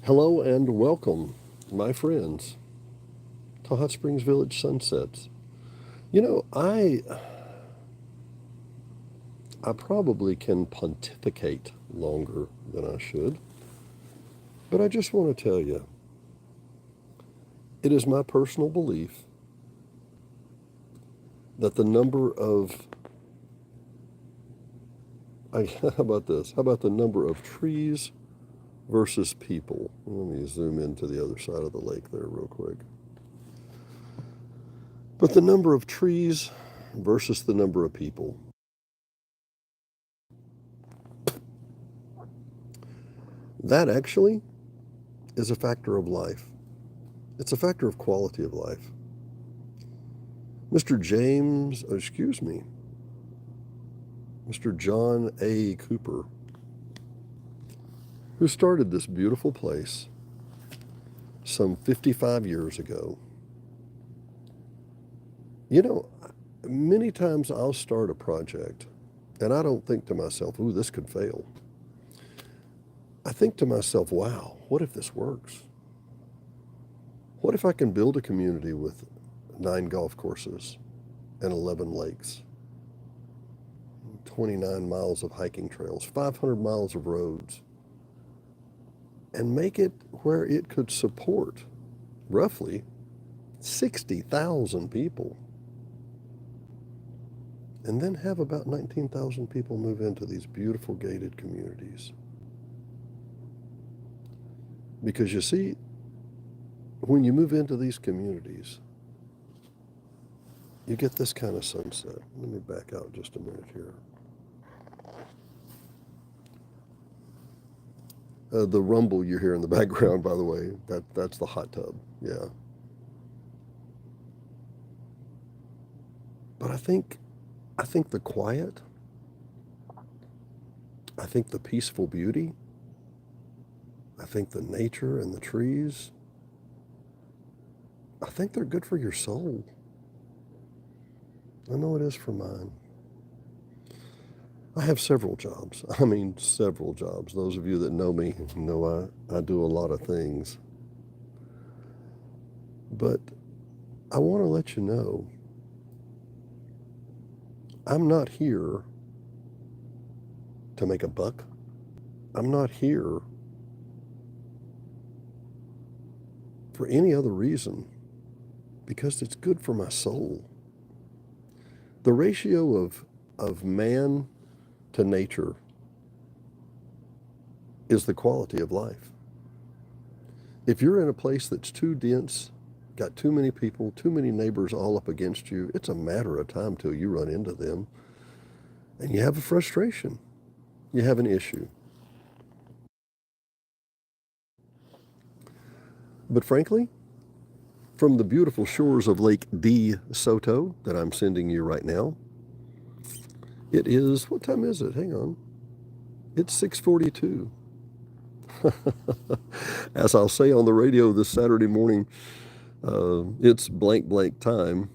Hello and welcome, my friends, to Hot Springs Village Sunsets. You know, I probably can pontificate longer than I should, but I just want to tell you, it is my personal belief that the number of how about this? How about the number of trees versus people? Let me zoom into the other side of the lake there real quick. But the number of trees versus the number of people. That actually is a factor of life. It's a factor of quality of life. Mr. John A. Cooper, who started this beautiful place some 55 years ago. You know, many times I'll start a project and I don't think to myself, ooh, this could fail. I think to myself, wow, what if this works? What if I can build a community with 9 golf courses and 11 lakes, 29 miles of hiking trails, 500 miles of roads, and make it where it could support roughly 60,000 people, and then have about 19,000 people move into these beautiful gated communities. Because you see, when you move into these communities, you get this kind of sunset. Let me back out just a minute here. The rumble you hear in the background, by the way, that's the hot tub. Yeah. But I think the quiet, I think the peaceful beauty, I think the nature and the trees, I think they're good for your soul. I know it is for mine. I have several jobs. I mean, several jobs. Those of you that know me know I do a lot of things. But I want to let you know I'm not here to make a buck. I'm not here for any other reason because it's good for my soul. The ratio of man to nature is the quality of life. If you're in a place that's too dense, got too many people, too many neighbors all up against you, it's a matter of time till you run into them and you have a frustration. You have an issue. But frankly, from the beautiful shores of Lake De Soto that I'm sending you right now, it is, what time is it? Hang on. It's 6:42. As I'll say on the radio this Saturday morning, it's blank blank time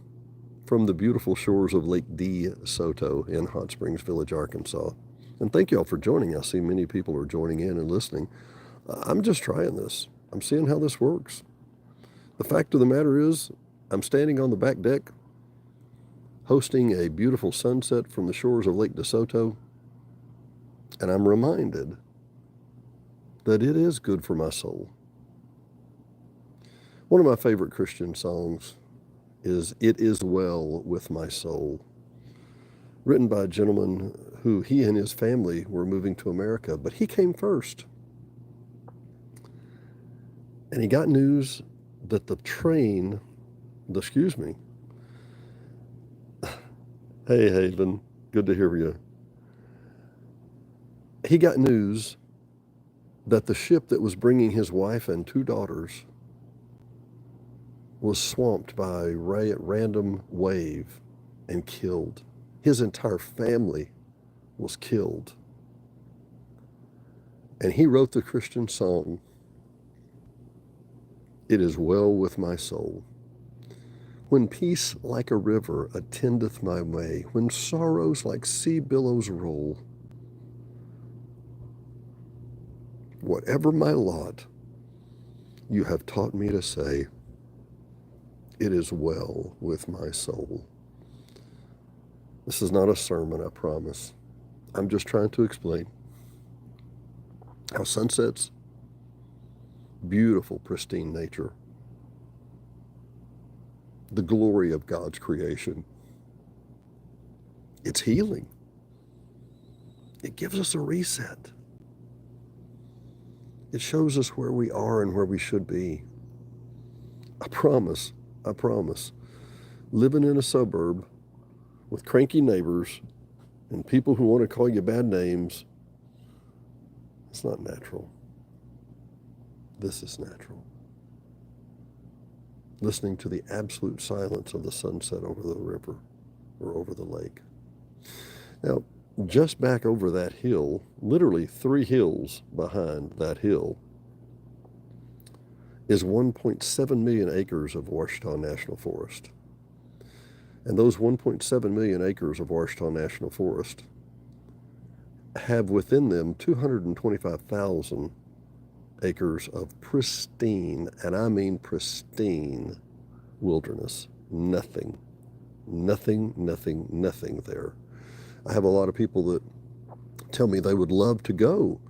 from the beautiful shores of Lake De Soto in Hot Springs Village, Arkansas. And thank you all for joining. I see many people are joining in and listening. I'm just trying this. I'm seeing how this works. The fact of the matter is, I'm standing on the back deck hosting a beautiful sunset from the shores of Lake De Soto, and I'm reminded that it is good for my soul. One of my favorite Christian songs is It Is Well With My Soul, written by a gentleman who he and his family were moving to America, but he came first. And he got news that the train, excuse me, hey Haven, good to hear you. He got news that the ship that was bringing his wife and 2 daughters was swamped by a random wave and killed. His entire family was killed. And he wrote the Christian song, It Is Well With My Soul. When peace like a river attendeth my way, when sorrows like sea billows roll, whatever my lot, You have taught me to say, it is well with my soul. This is not a sermon, I promise. I'm just trying to explain how sunsets, beautiful, pristine nature, the glory of God's creation, it's healing. It gives us a reset. It shows us where we are and where we should be. I promise, living in a suburb with cranky neighbors and people who want to call you bad names, it's not natural. This is natural. Listening to the absolute silence of the sunset over the river or over the lake. Now, just back over that hill, literally 3 hills behind that hill, is 1.7 million acres of Ouachita National Forest. And those 1.7 million acres of Ouachita National Forest have within them 225,000 acres of pristine, and I mean pristine, wilderness. Nothing there. I have a lot of people that tell me they would love to go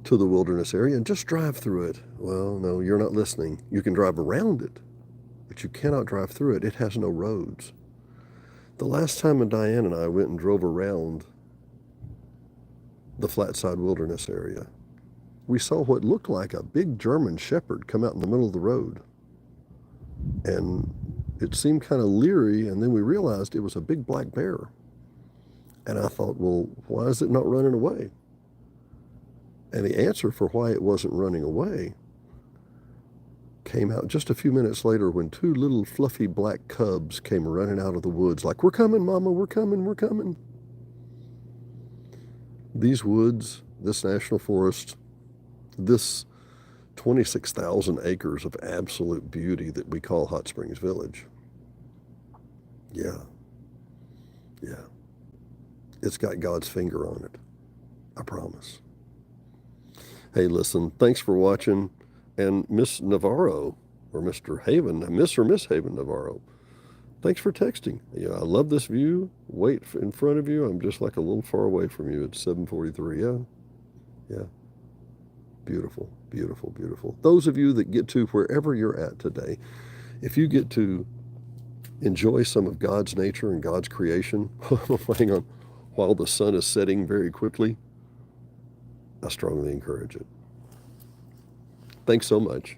to the wilderness area and just drive through it. Well, no, you're not listening. You can drive around it, but you cannot drive through it. It has no roads. The last time Diane and I went and drove around the Flatside Wilderness area, we saw what looked like a big German shepherd come out in the middle of the road. And it seemed kind of leery, and then we realized it was a big black bear. And I thought, well, why is it not running away? And the answer for why it wasn't running away came out just a few minutes later when 2 little fluffy black cubs came running out of the woods like, we're coming, Mama, we're coming. These woods, this national forest, this 26,000 acres of absolute beauty that we call Hot Springs Village. Yeah. It's got God's finger on it. I promise. Hey, listen, thanks for watching. And Miss Navarro, or Mr. Haven, Miss or Miss Haven Navarro, thanks for texting. Yeah, I love this view. Wait in front of you. I'm just like a little far away from you. It's 7:43. Yeah. Beautiful. Those of you that get to wherever you're at today, if you get to enjoy some of God's nature and God's creation, hang on, while the sun is setting very quickly, I strongly encourage it. Thanks so much.